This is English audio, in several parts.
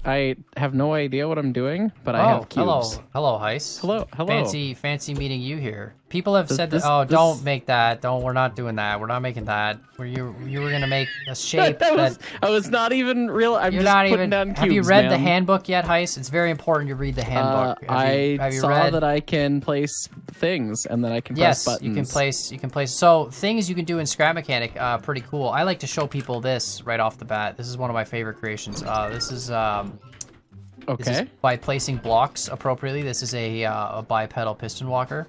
I have no idea what I'm doing, but I have cubes. Hello, Hyce. Hello. Fancy meeting you here. People have said that. Oh, don't make that. We're not doing that. We're not making that. You were gonna make a shape I was not even real. I'm you're just not putting even. down cubes. Have you read man. the handbook yet, Hyce? It's very important you read the handbook. I saw that I can place things and then I can press buttons. You can place. So things you can do in Scrap Mechanic, pretty cool. I like to show people this right off the bat. This is one of my favorite creations. This is by placing blocks appropriately. This is a bipedal piston walker.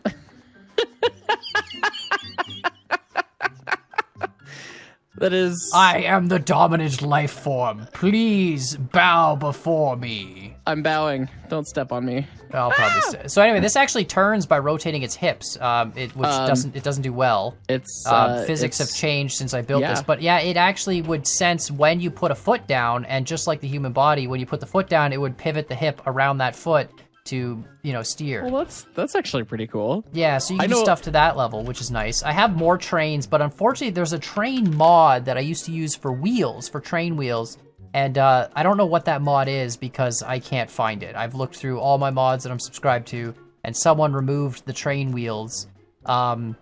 That is... I am the dominant life form. Please bow before me. I'm bowing. Don't step on me. I'll probably So anyway, this actually turns by rotating its hips, which doesn't do well. Physics have changed since I built this, but yeah, it actually would sense when you put a foot down, and just like the human body, when you put the foot down, it would pivot the hip around that foot to, steer. Well, that's actually pretty cool. Yeah, so you can do stuff to that level, which is nice. I have more trains, but unfortunately there's a train mod that I used to use for wheels, for train wheels, and I don't know what that mod is because I can't find it. I've looked through all my mods that I'm subscribed to, and someone removed the train wheels. So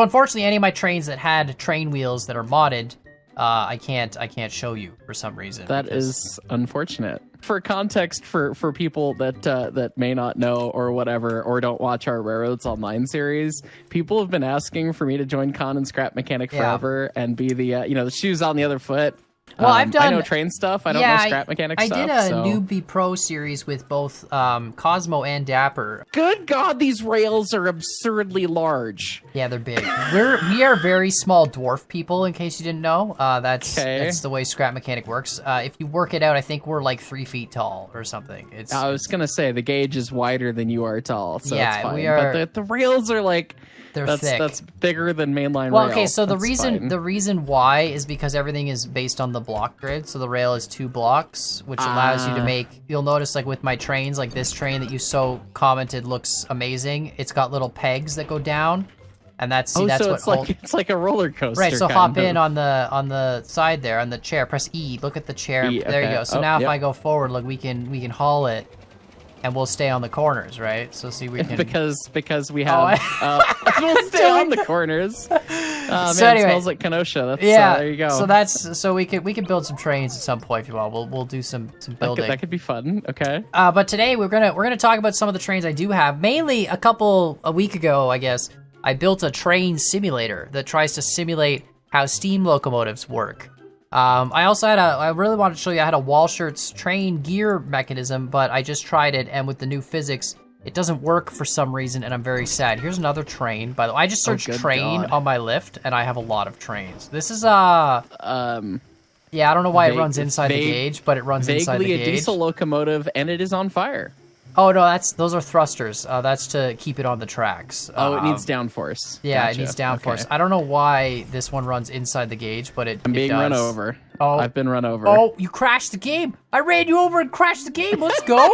unfortunately, any of my trains that had train wheels that are modded, I can't show you for some reason. That is unfortunate. For context, for people that may not know or whatever, or don't watch our Railroads Online series, people have been asking for me to join Con and Scrap Mechanic forever and be the shoes on the other foot. Well, I know train stuff. I don't know Scrap Mechanic stuff. I did a Newbie Pro series with both Cosmo and Dapper. Good God, these rails are absurdly large. Yeah, they're big. We are very small dwarf people, in case you didn't know. That's the way Scrap Mechanic works. If you work it out, I think we're like 3 feet tall or something. I was gonna say the gauge is wider than you are tall, so yeah, it's fine. We are. But the rails are like. They're thick. That's bigger than mainline rail. Well, okay, so the reason why is because everything is based on the block grid. So the rail is 2 blocks, which allows you to make. You'll notice, like with my trains, like this train that you so commented looks amazing. It's got little pegs that go down, and that's it's like a roller coaster. Right. So hop in on the side there on the chair. Press E. Look at the chair. There you go. So now if I go forward, look, we can haul it. And we'll stay on the corners, right? So see, we can because we have we'll stay on the corners. So anyway, it smells like Kenosha. There you go. So we could build some trains at some point if you want. We'll do some building. That could be fun. Okay. But today we're gonna talk about some of the trains I do have. Mainly a week ago, I guess, I built a train simulator that tries to simulate how steam locomotives work. I also I really wanted to show you I had a Walschaerts train gear mechanism, but I just tried it, and with the new physics, it doesn't work for some reason, and I'm very sad. Here's another train, by the way. I just searched train on my lift, and I have a lot of trains. This is, yeah, I don't know why it runs inside the gauge, but it runs inside the gauge. Vaguely a diesel locomotive, and it is on fire. Oh, no, those are thrusters. That's to keep it on the tracks. It needs downforce. Yeah, it needs downforce. Okay. I don't know why this one runs inside the gauge, but it does. I'm being run over. Oh, I've been run over. Oh, you crashed the game. I ran you over and crashed the game. Let's go.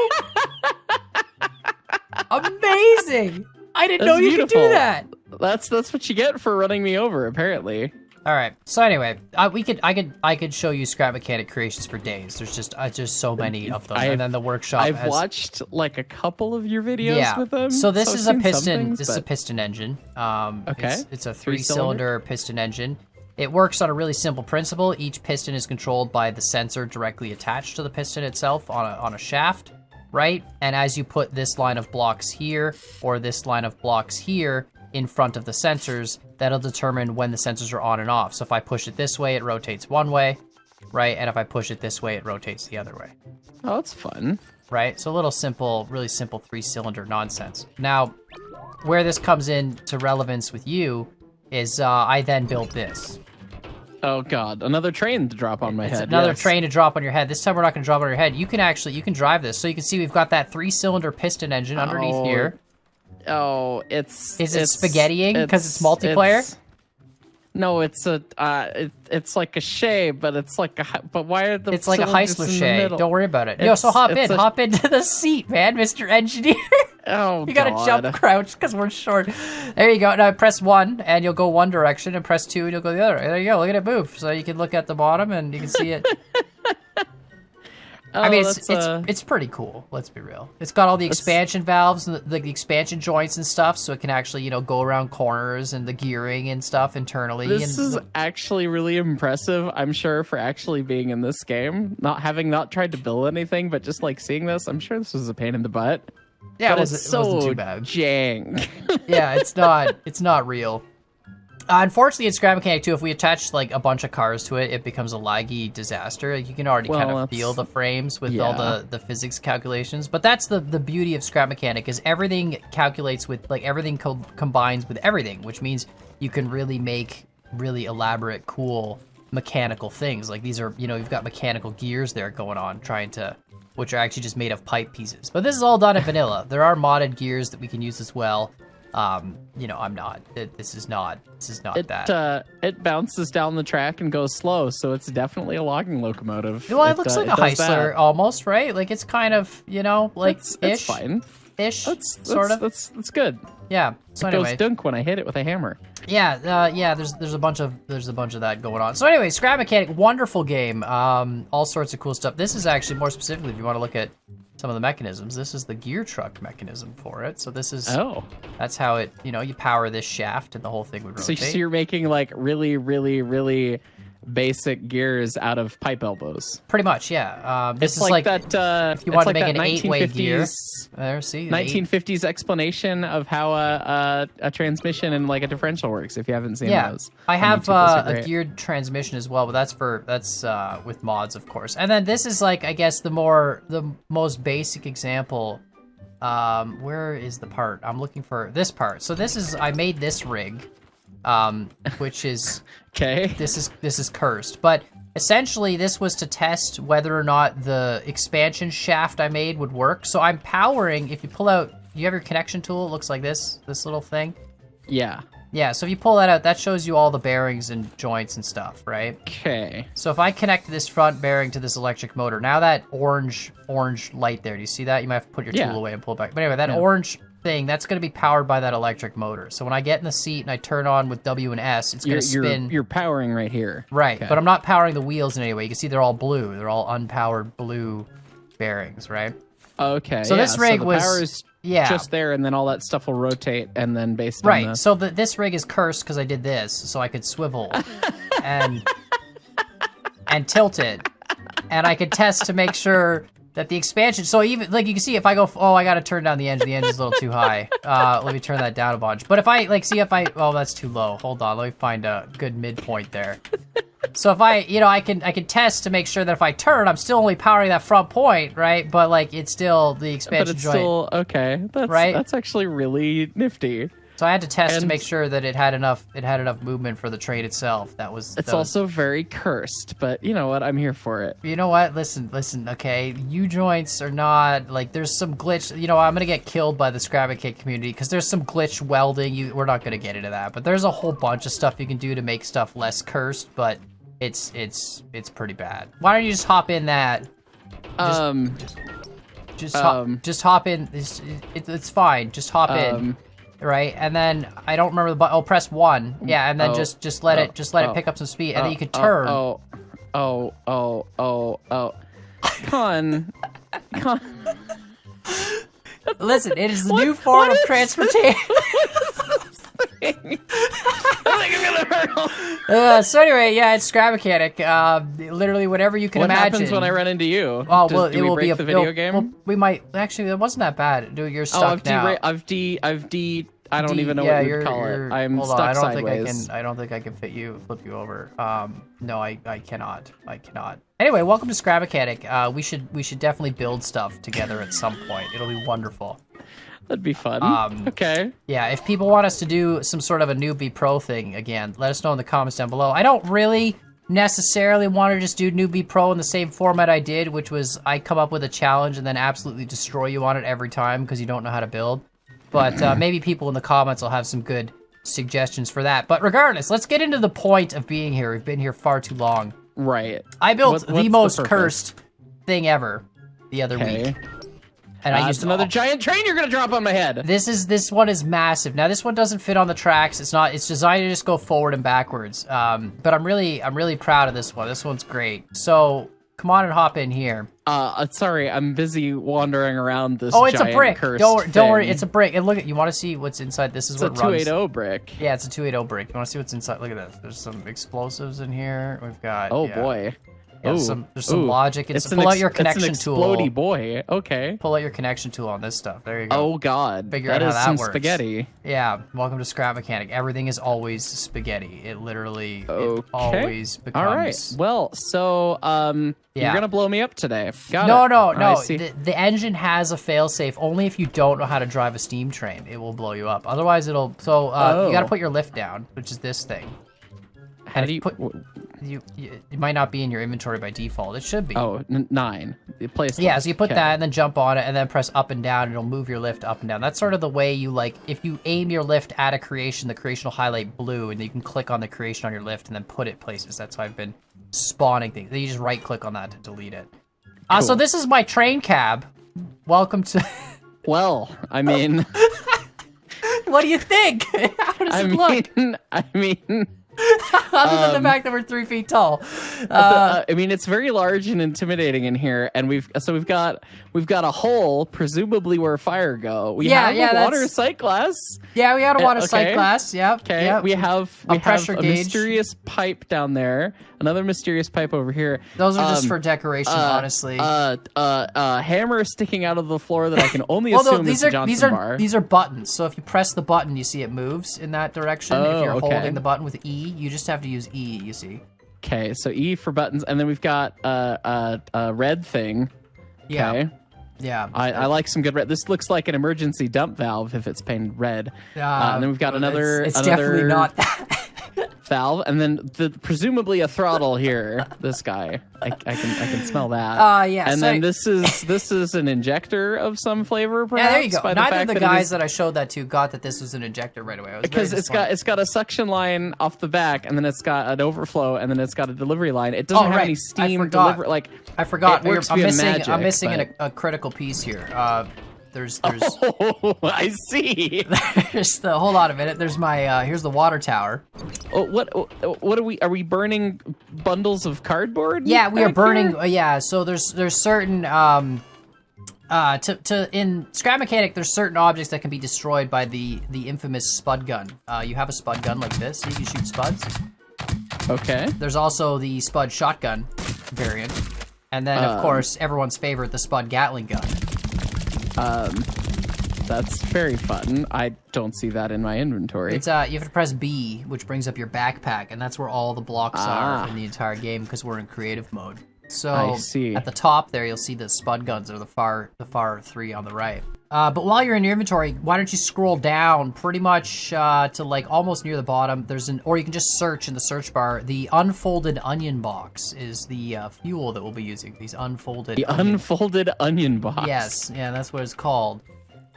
Amazing. I didn't know you could do that. That's what you get for running me over, apparently. All right. So anyway, I could show you Scrap Mechanic creations for days. There's just so many of them, and then the workshop. I've watched like a couple of your videos with them. So this is a piston. This is a piston engine. Okay. It's a 3-cylinder piston engine. It works on a really simple principle. Each piston is controlled by the sensor directly attached to the piston itself on a shaft, right? And as you put this line of blocks here or this line of blocks here in front of the sensors, that'll determine when the sensors are on and off. So if I push it this way, it rotates one way, right? And if I push it this way, it rotates the other way. Oh, that's fun. Right? So a little simple, really simple 3-cylinder nonsense. Now, where this comes into relevance with you is I then built this. Oh God, another train to drop on my head. Another train to drop on your head. This time we're not going to drop on your head. You can drive this. So you can see we've got that 3-cylinder piston engine underneath here. Oh, Is it spaghettiing because it's multiplayer? No, it's it's like a Shay, but it's like but why are the? It's like a Hyce Shay. Don't worry about it. So hop into the seat, man, Mr. Engineer. Oh, you gotta jump crouch because we're short. There you go. Now press 1 and you'll go one direction, and press 2 and you'll go the other. There you go. Look at it move. So you can look at the bottom and you can see it. Oh, I mean, that's, it's pretty cool. Let's be real. It's got all the expansion valves and the expansion joints and stuff, so it can actually go around corners and the gearing and stuff internally. This is actually really impressive. I'm sure for actually being in this game, not tried to build anything, but just like seeing this, I'm sure this was a pain in the butt. Yeah, but it wasn't too bad. Jank. Yeah, it's not real. Unfortunately, in Scrap Mechanic 2, if we attach like a bunch of cars to it, it becomes a laggy disaster. Like, you can already kind of feel the frames with all the physics calculations. But that's the beauty of Scrap Mechanic, is everything calculates with, like, everything combines with everything, which means you can really make really elaborate, cool mechanical things. Like, these are, you've got mechanical gears there going on, which are actually just made of pipe pieces. But this is all done in vanilla. There are modded gears that we can use as well. I'm not. This is not that. It bounces down the track and goes slow, so it's definitely a logging locomotive. Well, it looks like a Heisler almost, right? Like, it's kind of, like, it's fine. Sort of. That's good. Yeah. So it goes dunk when I hit it with a hammer. Yeah. There's a bunch of that going on. So anyway, Scrap Mechanic, wonderful game. All sorts of cool stuff. This is actually more specifically, if you want to look at some of the mechanisms, this is the gear truck mechanism for it. So this is that's how it, you power this shaft and the whole thing would rotate. So you're making like really, really, really basic gears out of pipe elbows. Pretty much, yeah. This is like that. If you want to like make an 8-way gear, there, see, 1950s explanation of how a transmission and like a differential works. If you haven't seen those, I have a geared transmission as well, but that's with mods, of course. And then this is like, I guess, the most basic example. Where is the part? I'm looking for this part. So I made this rig. Which is okay. This is cursed, but essentially this was to test whether or not the expansion shaft I made would work. So I'm powering. If you pull out, you have your connection tool. It looks like this little thing. Yeah. So if you pull that out, that shows you all the bearings and joints and stuff, right? Okay. So if I connect this front bearing to this electric motor, now that orange light there, do you see that? You might have to put your tool away and pull it back. But anyway, that orange thing, that's going to be powered by that electric motor. So when I get in the seat and I turn on with W and S, it's going to spin. You're powering right here. Right, okay. But I'm not powering the wheels in any way. You can see they're all blue. They're all unpowered blue bearings, right? Okay. So this rig was power is just there, and then all that stuff will rotate, and then based on right. So this rig is cursed because I did this, so I could swivel and tilt it, and I could test to make sure that the expansion, so even, like, you can see if I go, I got to turn down the engine's a little too high. Let me turn that down a bunch. But if I, that's too low. Hold on, let me find a good midpoint there. So if I can test to make sure that if I turn, I'm still only powering that front point, right? But, like, it's still the expansion But it's joint. still, okay. That's actually really nifty. So I had to test to make sure that it had enough movement for the train itself. It's also very cursed, but you know what? I'm here for it. You know what? Listen, okay? U-joints are not, like, there's some glitch. I'm going to get killed by the Scrap Mechanic community because there's some glitch welding. We're not going to get into that, but there's a whole bunch of stuff you can do to make stuff less cursed, but it's pretty bad. Why don't you just hop in that? Just hop in. It's fine. Just hop in. Right, and then I don't remember the button. Oh, press 1. Yeah, and then just let it pick up some speed, and then you can turn. Con. Listen, it is the new form of transportation. I think I'm gonna hurt. So anyway, it's Scrap Mechanic. Literally whatever you can imagine. What happens when I run into you? It will break be the video game? Well, we might actually. It wasn't that bad. Dude, you're stuck now. I don't even know what you would call it. I'm stuck sideways. I don't think I can flip you over. No, I cannot. Anyway, welcome to Scrap Mechanic. We should definitely build stuff together at some point. It'll be wonderful. That'd be fun. Okay. Yeah, if people want us to do some sort of a newbie pro thing again, let us know in the comments down below. I don't really necessarily want to just do newbie pro in the same format I did, which was I come up with a challenge and then absolutely destroy you on it every time because you don't know how to build. But maybe people in the comments will have some good suggestions for that. But regardless, let's get into the point of being here. We've been here far too long. Right. I built the most cursed thing ever the other week. And I used another giant train you're gonna drop on my head. This one is massive. Now this one doesn't fit on the tracks. It's designed to just go forward and backwards. But I'm really proud of this one. This one's great. So come on and hop in here. Sorry, I'm busy wandering around this. Oh, it's a giant brick. cursed Don't worry, thing. it's a brick. And look at you want to see what's inside. This is It's what a runs. 280 brick. Yeah, it's a 280 brick. You want to see what's inside? Look at this. There's some explosives in here. We've got. Oh boy. Yeah, Ooh, there's some logic. It's Pull out your connection it's an tool. explodey boy. Okay. Pull out your connection tool on this stuff. There you go. Oh god. Figure that out is how that some works. spaghetti. Yeah, welcome to Scrap Mechanic. Everything is always spaghetti. It literally Okay. it always becomes. All right. Well, so you're gonna blow me up today. Got No, it. no, no. I see. The engine has a failsafe only if you don't know how to drive a steam train. It will blow you up. Otherwise, it'll. So you got to put your lift down, which is this thing. How do you put? It might not be in your inventory by default. It should be. Oh, 9. You place. Yeah, so you put Okay. that and then jump on it and then press up and down and it'll move your lift up and down. That's sort of the way you if you aim your lift at a creation, the creation will highlight blue and you can click on the creation on your lift and then put it places. That's how I've been spawning things. Then you just right click on that to delete it. So Cool. this is my train cab. Welcome to... Well, I mean, What do you think? How does it look? I mean, Other than the fact that we're 3 feet tall. I mean, it's very large and intimidating in here, and we've got a hole, presumably where fire go. We have a water sight glass. Yeah, we had a water sight okay. glass. Yep. Okay, Yep. we have a pressure gauge. mysterious pipe down there. Another mysterious pipe over here. Those are just for decoration, honestly. Hammer sticking out of the floor that I can only Well, no, assume is a Johnson bar. these are buttons. So if you press the button, you see it moves in that direction. Oh, if you're okay. holding the button with E, you just have to use E. You see. Okay, so E for buttons, and then we've got a red thing. Yeah. Okay. Yeah. I like some good red. This looks like an emergency dump valve if it's painted red. And then we've got another. It's another definitely not that. valve, and then presumably a throttle here. This guy, I can smell that. Yeah. And so then this is an injector of some flavor. Perhaps, yeah, there you go. by Neither fact of the that it guys is- that I showed that to got that this was an injector right away. I was because very it's got a suction line off the back, and then it's got an overflow, and then it's got a delivery line. It doesn't have right. any steam I forgot. delivery. I forgot. It works I'm via missing. magic, I'm missing but- a critical piece here. There's Oh, I see. there's the hold on a minute. There's my here's the water tower. Oh, what are we burning bundles of cardboard? Yeah, we are back burning. here? Yeah, so there's certain in Scrap Mechanic there's certain objects that can be destroyed by the infamous spud gun. You have a spud gun like this, so you can shoot spuds. Okay. There's also the spud shotgun variant, and then of course everyone's favorite, the spud Gatling gun. That's very fun. I don't see that in my inventory. It's you have to press B, which brings up your backpack, and that's where all the blocks are in the entire game because we're in creative mode. So I see. At the top there, you'll see the spud guns, or the far 3 on the right. But while you're in your inventory, why don't you scroll down pretty much to like almost near the bottom? Or you can just search in the search bar. The unfolded onion box is the fuel that we'll be using. These unfolded. The unfolded onion box. Yes, yeah, that's what it's called.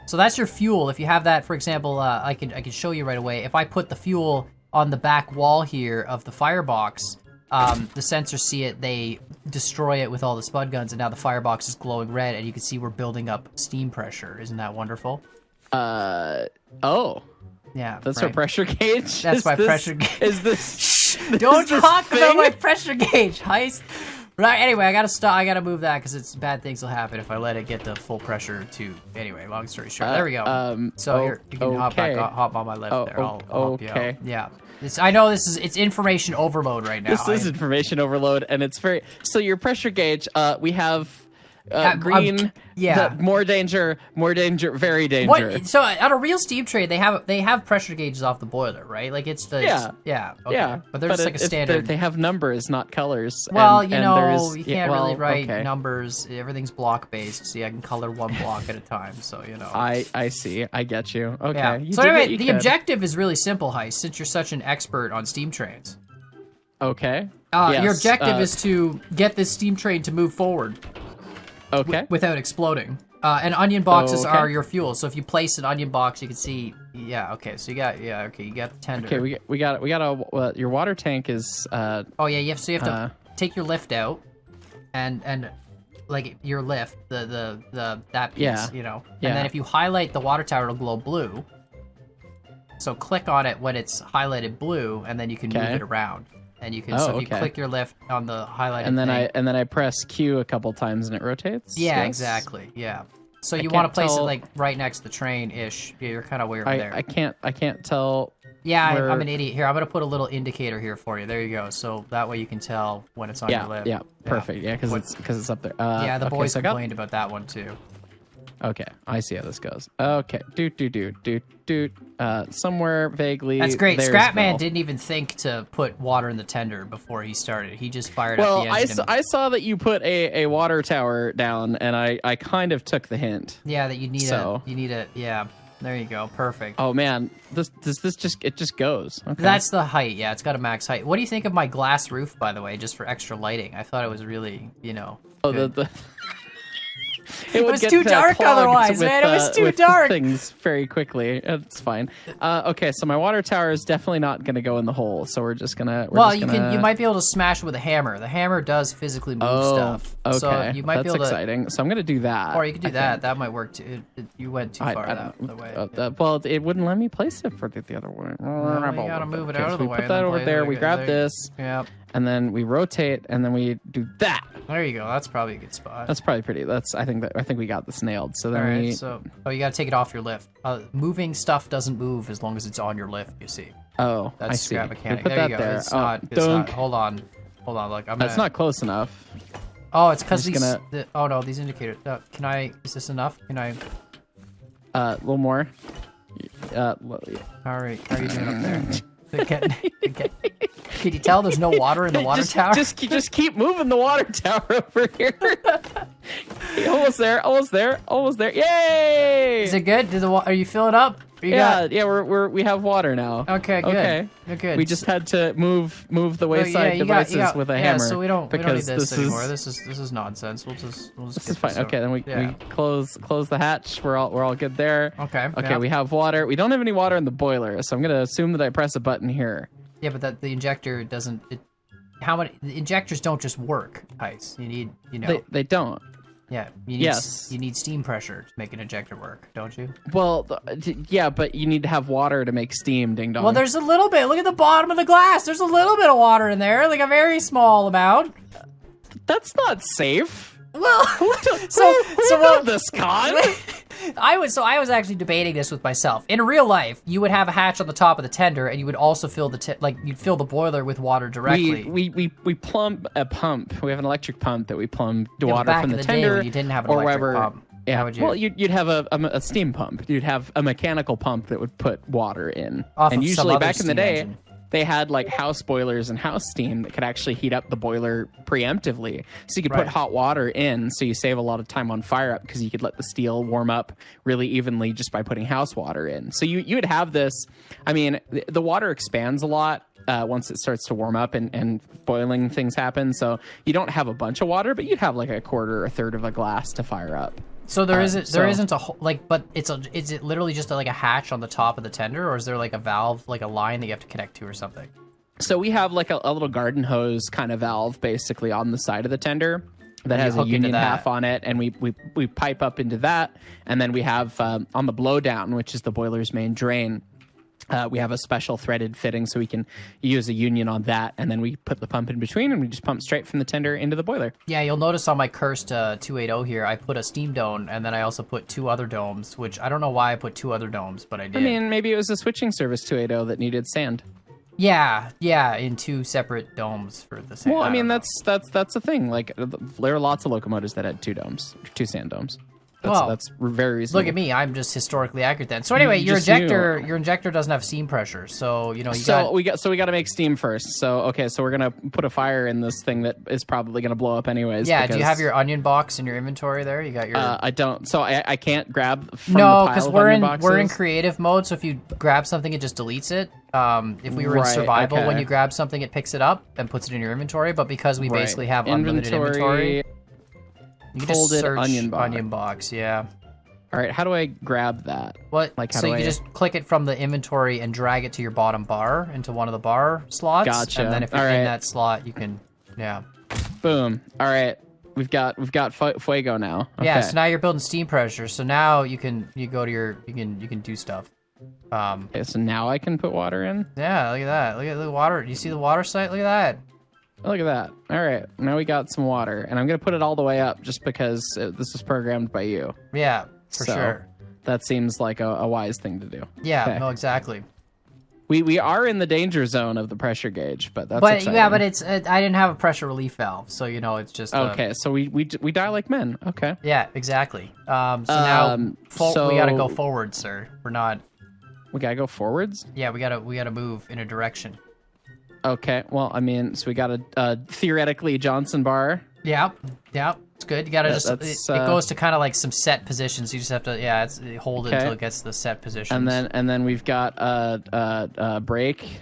So that's your fuel. If you have that, for example, I can show you right away. If I put the fuel on the back wall here of the firebox, the sensors see it, they destroy it with all the spud guns, and now the firebox is glowing red, and you can see we're building up steam pressure. Isn't that wonderful? Oh. Yeah. That's right. our pressure gauge? That's my pressure gauge. Is this... Don't this talk about thing? my pressure gauge, Hyce. Right, anyway, I gotta stop. I gotta move that because bad things will happen if I let it get to full pressure too. Anyway, long story short, there we go. So here, you can hop on my left there. I'll help you out. Yeah. I know it's information overload right now. This is information overload, and it's very... So your pressure gauge, we have... green, more danger, very danger. What? So on a real steam train, they have pressure gauges off the boiler, right? Like it's the okay. But they're just like a standard. They have numbers, not colors. Well, and, you and know, you can't really well, write okay. numbers. Everything's block based, so I can color one block at a time. So you know. I see. I get you. Okay. Yeah. You So did what anyway, you the could. objective is really simple, Hyce, since you're such an expert on steam trains. Okay. Your Yes, objective is to get this steam train to move forward. Okay. Without exploding. And onion boxes Okay. are your fuel. So if you place an onion box, you can see. Yeah. Okay. So you got the tender. Okay. We got your water tank is. Oh yeah. You have to take your lift out, and like your lift that piece. Yeah. You know. Yeah. And then if you highlight the water tower, it'll glow blue. So click on it when it's highlighted blue, and then you can move Okay. it around. and you can. So if you click your lift on the highlighted and then I press Q a couple times and it rotates. Yeah, yes? exactly. Yeah. So you want to place it like right next to the train-ish. Yeah, you're kind of weird there. I can't tell. Yeah, I'm an idiot. Here, I'm gonna put a little indicator here for you. There you go. So that way you can tell when it's on your lift. Yeah, perfect. Yeah, because it's up there. Yeah, the boys complained about that one too. Okay, I see how this goes. Okay, doot. Somewhere vaguely. That's great. Scrapman didn't even think to put water in the tender before he started. He just fired up the engine. Well, I saw that you put a water tower down, and I kind of took the hint. Yeah, that you need a yeah. There you go. Perfect. Oh man, this just goes. Okay. That's the height. Yeah, it's got a max height. What do you think of my glass roof, by the way, just for extra lighting? I thought it was really, good. It was too dark otherwise, man. It was too dark. Things very quickly. It's fine. Okay, so my water tower is definitely not going to go in the hole. So we're just gonna. You might be able to smash it with a hammer. The hammer does physically move stuff. Okay, so you might that's be able to, exciting. So I'm going to do that. Or you could do that. That might work too. You went too far that way. Well, it wouldn't let me place it for the other way. Well, you gotta move it out of the way. We put that over there. We grab this. Yeah. And then we rotate, and then we do that. There you go. That's probably a good spot. That's probably pretty. I think we got this nailed. So then you got to take it off your lift. Moving stuff doesn't move as long as it's on your lift. You see. Oh, that's I see. scrap mechanic. Put there that you go. there. It's not. Hold on. Look, that's not close enough. Oh, it's because these. Oh no, these indicators. Can I? Is this enough? Can I? A little more. All right. How are you doing up there? Can you tell there's no water in the water tower? Just keep moving the water tower over here. Almost there. Yay! Is it good? Are you filling up? We have water now. Okay, good. Good. We just had to move the wayside devices with a hammer. Yeah, so we don't need this anymore. This is nonsense. We'll just this is fine. Okay, then we close the hatch. We're all good there. Okay. Okay, we have water. We don't have any water in the boiler, so I'm gonna assume that I press a button here. Yeah, but the injector doesn't. The injectors don't just work, Hyce. You need, They don't. Yeah, you need steam pressure to make an injector work, don't you? Well, yeah, but you need to have water to make steam, ding dong. Well, there's a little bit. Look at the bottom of the glass. There's a little bit of water in there, like a very small amount. That's not safe. Well, so this con. I was actually debating this with myself. In real life, you would have a hatch on the top of the tender, and you would also fill you'd fill the boiler with water directly. We plumb a pump. We have an electric pump that we plumb the water back from in the day tender when you didn't have an electric pump. Yeah, how would you? Well, you'd have a steam pump. You'd have a mechanical pump that would put water in. And usually back in the day, they had like house boilers and house steam that could actually heat up the boiler preemptively. So you could put hot water in, so you save a lot of time on fire up because you could let the steel warm up really evenly just by putting house water in. So you would have this. I mean, the water expands a lot once it starts to warm up and boiling things happen. So you don't have a bunch of water, but you'd have like a quarter or a third of a glass to fire up. So there isn't a but is it literally just like a hatch on the top of the tender, or is there like a valve, like a line that you have to connect to or something? So we have like a little garden hose kind of valve basically on the side of the tender that has a union half on it, and we pipe up into that, and then we have on the blowdown, which is the boiler's main drain. We have a special threaded fitting, so we can use a union on that, and then we put the pump in between, and we just pump straight from the tender into the boiler. Yeah, you'll notice on my cursed 280 here, I put a steam dome, and then I also put 2 other domes, which I don't know why I put 2 other domes, but I did. I mean, maybe it was a switching service 280 that needed sand. Yeah, in 2 separate domes for the sand. Well, I mean, that's the thing. Like, there are lots of locomotives that had 2 domes, 2 sand domes. That's very reasonable. Look at me, I'm just historically accurate then. So anyway, your injector doesn't have steam pressure, so we got to make steam first. So we're gonna put a fire in this thing that is probably gonna blow up anyways. Yeah, do you have your onion box in your inventory there? You got your I don't. So I can't grab from the pile because we're in creative mode, so if you grab something it just deletes it. If we were in survival, when you grab something it picks it up and puts it in your inventory, but because we basically have unlimited inventory, you can just search onion box, yeah. All right, how do I grab that? What? So you can just click it from the inventory and drag it to your bottom bar, into one of the bar slots. Gotcha. And then if you're in that slot, you can, Boom. All right, we've got fuego now. Okay. Yeah. So now you're building steam pressure. So now you can do stuff. Okay, so now I can put water in. Yeah, look at that. Look at the water. Do you see the water site? Look at that. Look at that. All right, now we got some water, and I'm gonna put it all the way up just because this was programmed by you. Yeah, for So, sure. That seems like a wise thing to do. Yeah, Okay. no, exactly. We are in the danger zone of the pressure gauge, but that's But exciting. yeah, but it's I didn't have a pressure relief valve, so it's just okay. So we die like men. Okay. Yeah, exactly. So now we gotta go forward, sir. We're not. We gotta go forwards. Yeah, we gotta move in a direction. Okay. Well, I mean, so we got a theoretically Johnson bar. Yeah, it's good. You gotta it goes to kind of like some set positions. You just have to hold it until it gets to the set positions. And then we've got a brake,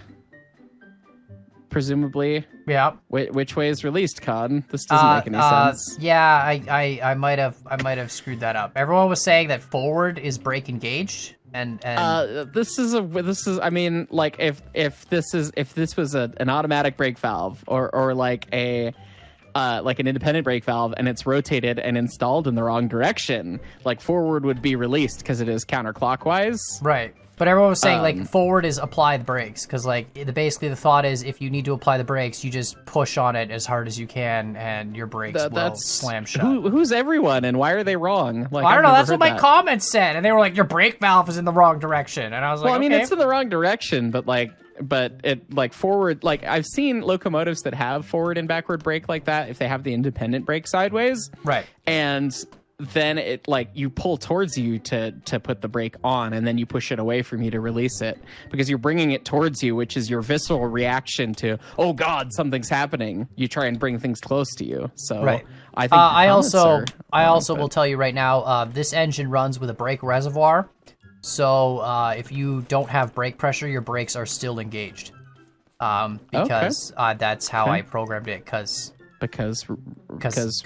presumably. Yeah. Which way is released, Con? This doesn't make any sense. Yeah, I might have screwed that up. Everyone was saying that forward is brake engaged. And this is I mean, like if this was an automatic brake valve or like an independent brake valve and it's rotated and installed in the wrong direction, like forward would be released because it is counterclockwise. Right. But everyone was saying like forward is apply the brakes because like basically the thought is if you need to apply the brakes, you just push on it as hard as you can and your brakes will slam shut. Who's everyone and why are they wrong? Like, I don't know. That's what my comments said, and they were like, "Your brake valve is in the wrong direction," and I was like, "Well, I mean, okay. it's in the wrong direction, but it like forward. Like I've seen locomotives that have forward and backward brake like that if they have the independent brake sideways, right? And then it like you pull towards you to put the brake on and then you push it away from you to release it because you're bringing it towards you, which is your visceral reaction to, oh God, something's happening. You try and bring things close to you. So right. I think I also will tell you right now, this engine runs with a brake reservoir. So if you don't have brake pressure, your brakes are still engaged. Because that's how I programmed it because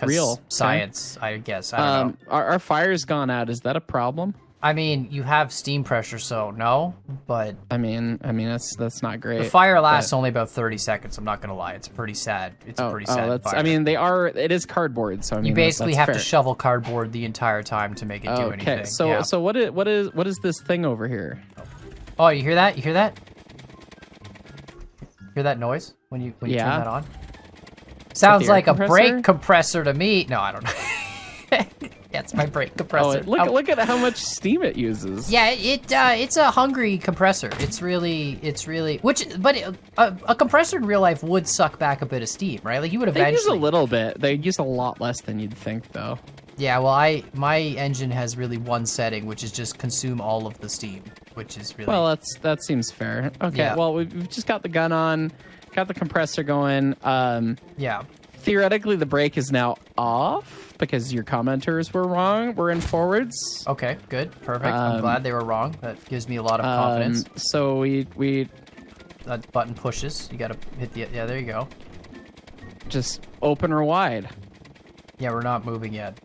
real science, okay. I guess. I don't know. Our fire's gone out. Is that a problem? I mean, you have steam pressure, so no. But I mean, that's not great. The fire lasts only about 30 seconds. I'm not gonna lie. It's pretty sad. It's a pretty sad fire. I mean, it is cardboard, so I mean, you basically have fair. to shovel cardboard the entire time to make it do anything. Okay, so what is this thing over here? Oh, you hear that? You hear that? Hear that noise when you turn that on? Sounds like a brake compressor to me. No, I don't know. That's my brake compressor. Oh, look at how much steam it uses. Yeah, it's a hungry compressor. It's really a compressor in real life would suck back a bit of steam, right? Like you would eventually. They use a little bit. They use a lot less than you'd think, though. Yeah, well, my engine has really one setting, which is just consume all of the steam, which is really. Well, that seems fair. Okay, yeah. Well, we've just got the gun on. Got the compressor going. Yeah. Theoretically, the brake is now off because your commenters were wrong. We're in forwards. Okay, good, perfect. I'm glad they were wrong. That gives me a lot of confidence. So we that button pushes. You gotta hit the there you go. Just open or wide. Yeah, we're not moving yet.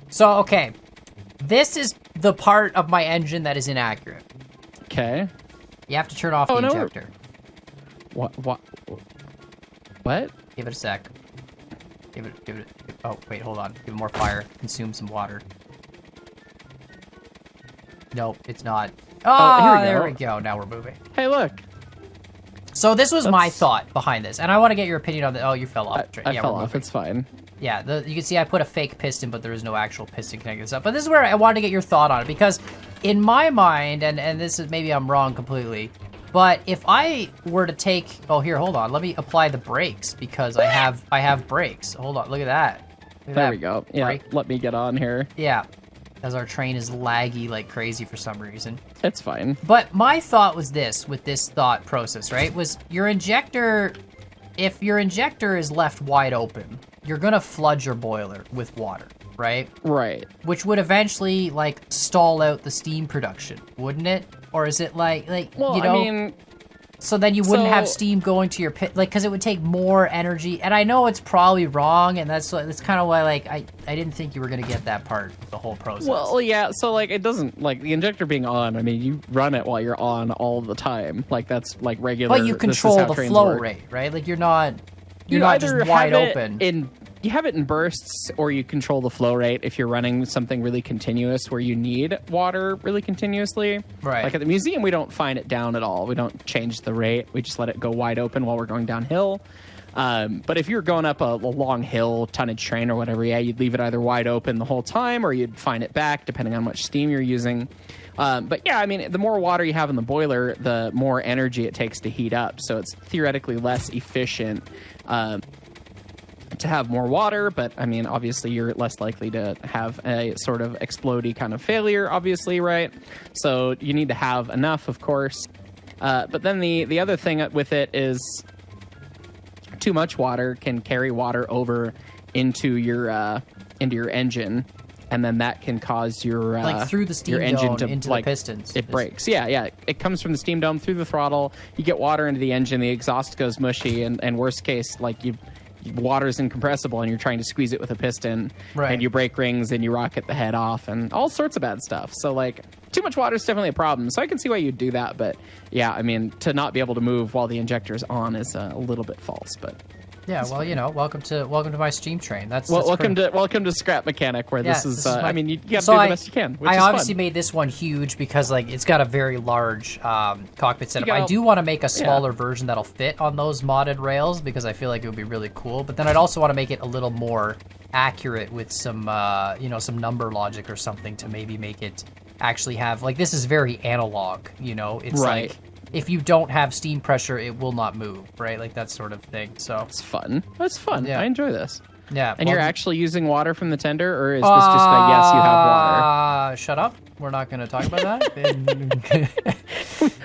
So okay, this is the part of my engine that is inaccurate. Okay. You have to turn off the injector. What? Give it a sec. Give it. Oh, wait, hold on. Give it more fire. Consume some water. Nope, it's not. Oh, there we go. Now we're moving. Hey, look. So this was my thought behind this, and I want to get your opinion on the. Oh, you fell off. I fell off. It's fine. Yeah, you can see I put a fake piston, but there is no actual piston connecting this up. But this is where I wanted to get your thought on it, because in my mind, and this is maybe I'm wrong completely, but if I were to take, here, hold on, let me apply the brakes because I have brakes. Hold on, look at that. There we go. Yeah, brake. Let me get on here. Yeah, as our train is laggy like crazy for some reason. It's fine. But my thought was this, with this thought process, right? Was your injector, if your injector is left wide open, you're gonna flood your boiler with water, right? Right. Which would eventually like stall out the steam production, wouldn't it? Or is it like well, you know? I mean, so then you wouldn't have steam going to your pit, like, because it would take more energy. And I know it's probably wrong, and that's kind of why, like, I didn't think you were gonna get that part of the whole process. Well, yeah. So like, it doesn't like the injector being on. I mean, you run it while you're on all the time. Like that's like regular. But you control the flow rate, right? Like you're not just wide open. you have it in bursts, or you control the flow rate if you're running something really continuous where you need water really continuously. Right. Like at the museum, we don't fine it down at all. We don't change the rate. We just let it go wide open while we're going downhill. But if you're going up a long hill, tonnage train or whatever, yeah, you'd leave it either wide open the whole time, or you'd fine it back depending on how much steam you're using. But yeah, I mean, the more water you have in the boiler, the more energy it takes to heat up. So it's theoretically less efficient to have more water, but I mean, obviously you're less likely to have a sort of explodey kind of failure, obviously, right? So you need to have enough, of course. But then the other thing with it is too much water can carry water over into your engine, and then that can cause your like through the steam your engine dome to into like, the pistons. It breaks. Yeah. It comes from the steam dome through the throttle. You get water into the engine, the exhaust goes mushy, and worst case, like water's incompressible and you're trying to squeeze it with a piston, right, and you break rings and you rocket the head off and all sorts of bad stuff. So like too much water is definitely a problem. So I can see why you'd do that, but yeah, I mean, to not be able to move while the injector's on is a little bit false, but yeah, well, you know, welcome to my steam train. That's welcome to Scrap Mechanic, where this is. I mean, you got to so do the best you can. Which I is obviously fun. made this one huge because like it's got a very large cockpit setup. I I do want to make a smaller version that'll fit on those modded rails because I feel like it would be really cool. But then I'd also want to make it a little more accurate with some some number logic or something to maybe make it actually have like, this is very analog. You know, it's right. like, if you don't have steam pressure, it will not move, right? Like that sort of thing. So it's fun. That's fun. Yeah. I enjoy this. Yeah. And you're actually using water from the tender, or is this just a yes, you have water? Shut up. We're not going to talk about that.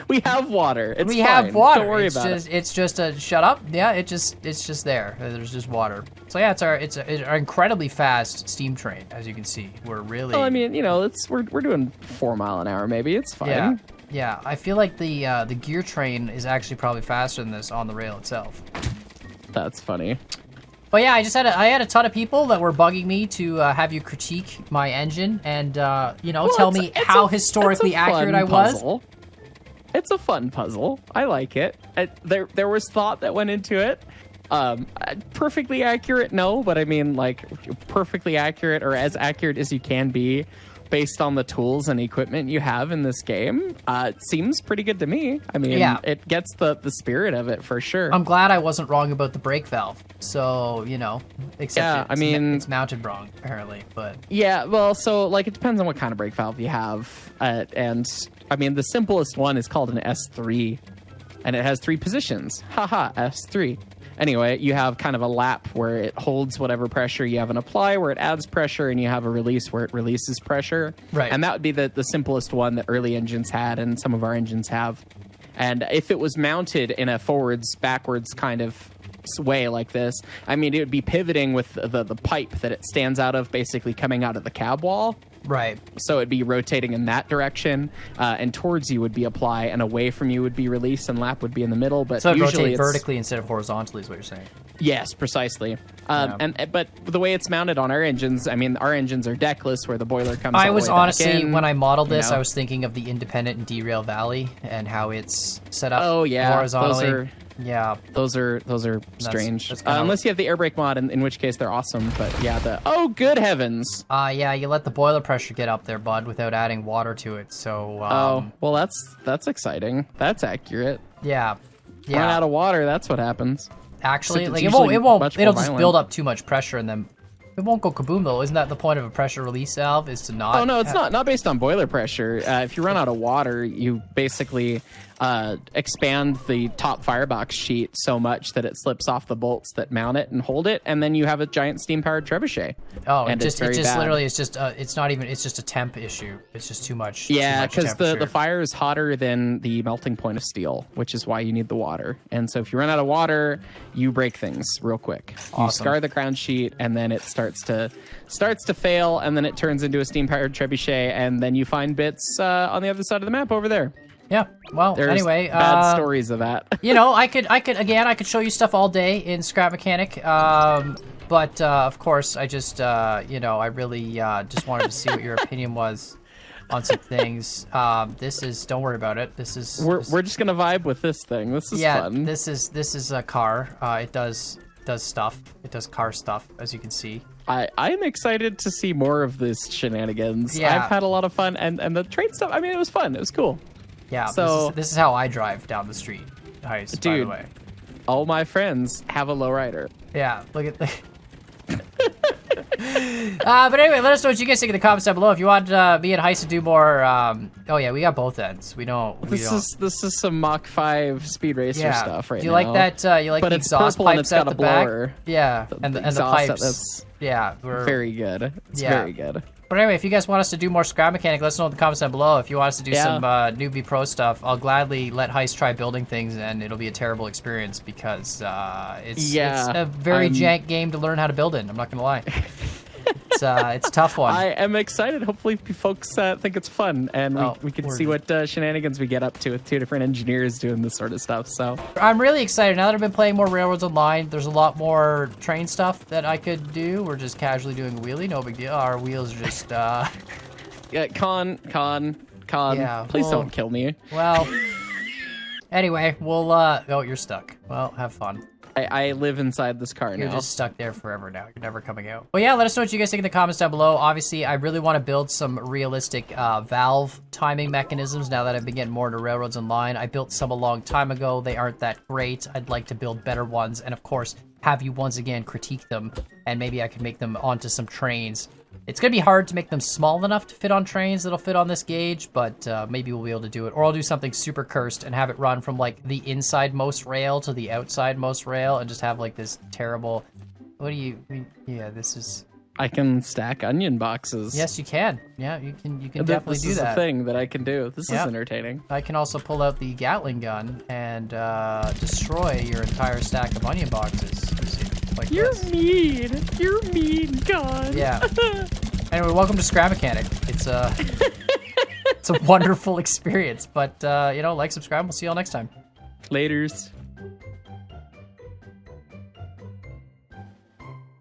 We have water. It's we fine. have water. Don't worry it's about just, it. It's just a shut up. Yeah, it's just there. There's just water. So yeah, it's our incredibly fast steam train, as you can see. We're really. Well, I mean, you know, we're doing 4 mile an hour. Maybe it's fine. Yeah. Yeah, I feel like the gear train is actually probably faster than this on the rail itself. That's funny. But yeah, I had a ton of people that were bugging me to have you critique my engine and tell me how historically accurate I was. It's a fun puzzle. I like it. There was thought that went into it. Perfectly accurate, no, but I mean, like, perfectly accurate or as accurate as you can be based on the tools and equipment you have in this game. It seems pretty good to me. I mean, yeah. It gets the spirit of it for sure. I'm glad I wasn't wrong about the brake valve. So, except it's mounted wrong, apparently, but... Yeah, well, so, like, it depends on what kind of brake valve you have. And, I mean, the simplest one is called an S3, and it has 3 positions. Haha, S3. Anyway, you have kind of a lap where it holds whatever pressure. You have an apply where it adds pressure, and you have a release where it releases pressure. Right. And that would be the simplest one that early engines had, and some of our engines have. And if it was mounted in a forwards-backwards kind of way like this, I mean, it would be pivoting with the pipe that it stands out of, basically coming out of the cab wall. Right. So it'd be rotating in that direction, and towards you would be apply, and away from you would be release, and lap would be in the middle. But so it'd usually rotate vertically instead of horizontally is what you're saying. Yes, precisely. But the way it's mounted on our engines, I mean, our engines are deckless, where the boiler comes. I was honestly, in, when I modeled this, I was thinking of the independent and derail valley and how it's set up. Oh yeah, horizontally. Those are strange. That's unless you have the air brake mod, in which case they're awesome. But yeah, oh good heavens! Yeah, you let the boiler pressure get up there, bud, without adding water to it. So well, that's exciting. That's accurate. Yeah. Run out of water. That's what happens. Actually, like it'll just build up too much pressure and then it won't go kaboom though. Isn't that the point of a pressure release valve? Is to not. Oh no, it's not based on boiler pressure. If you run out of water, you basically expand the top firebox sheet so much that it slips off the bolts that mount it and hold it, and then you have a giant steam-powered trebuchet. Oh, and it's just a temp issue. It's just too much. Yeah, because the fire is hotter than the melting point of steel, which is why you need the water. And so if you run out of water, you break things real quick. Awesome. You scar the crown sheet, and then it starts to fail, and then it turns into a steam-powered trebuchet, and then you find bits on the other side of the map over there. Yeah. Well, There's anyway, bad stories of that. I could show you stuff all day in Scrap Mechanic. But of course, I just I really just wanted to see what your opinion was on some things. Don't worry about it. We're just gonna vibe with this thing. This is fun. This is a car. It does does stuff. It does car stuff, as you can see. I'm excited to see more of this shenanigans. Yeah. I've had a lot of fun, and the train stuff, I mean, it was fun. It was cool. Yeah, So- this is how I drive down the street, Hyce, by the Dude. way. All my friends have a lowrider. Yeah, look at the... but anyway, let us know what you guys think in the comments down below. If you want me and Hyce to do more, oh yeah, we got both ends. We don't. This is some Mach 5 speed racer stuff right now. Do you like that? You like But the it's exhaust purple and pipes it's got at a the back? blower. Yeah, and the exhaust, pipes. that's Yeah, we're very good. It's Yeah. very good. But anyway, if you guys want us to do more Scrap Mechanic, let us know in the comments down below. If you want us to do some Newbie Pro stuff, I'll gladly let Hyce try building things, and it'll be a terrible experience because it's a very jank game to learn how to build in. I'm not gonna lie. It's a tough one. I am excited. Hopefully, folks think it's fun, and we can see what shenanigans we get up to with two different engineers doing this sort of stuff. So I'm really excited. Now that I've been playing more Railroads Online, there's a lot more train stuff that I could do. We're just casually doing a wheelie, no big deal. Our wheels are just, yeah, Con. Yeah, Please don't kill me. Well, anyway, we'll, oh, you're stuck. Well, have fun. I live inside this car You're now. just stuck there forever now. You're never coming out. Well, yeah, let us know what you guys think in the comments down below. Obviously, I really want to build some realistic valve timing mechanisms now that I've been getting more into Railroads Online. I built some a long time ago. They aren't that great. I'd like to build better ones and, of course, have you once again critique them, and maybe I could make them onto some trains. It's going to be hard to make them small enough to fit on trains that'll fit on this gauge, but maybe we'll be able to do it. Or I'll do something super cursed and have it run from, like, the inside-most rail to the outside-most rail and just have, like, this terrible... What do you... Yeah, this is... I can stack onion boxes. Yes, you can. Yeah, you can definitely do This is that. a thing that I can do. This is Yep. entertaining. I can also pull out the Gatling gun and destroy your entire stack of onion boxes. You see, like You're this. mean. You're mean, God. Yeah. Anyway, welcome to Scrap Mechanic. It's a it's a wonderful experience. But like, subscribe. We'll see y'all next time. Laters.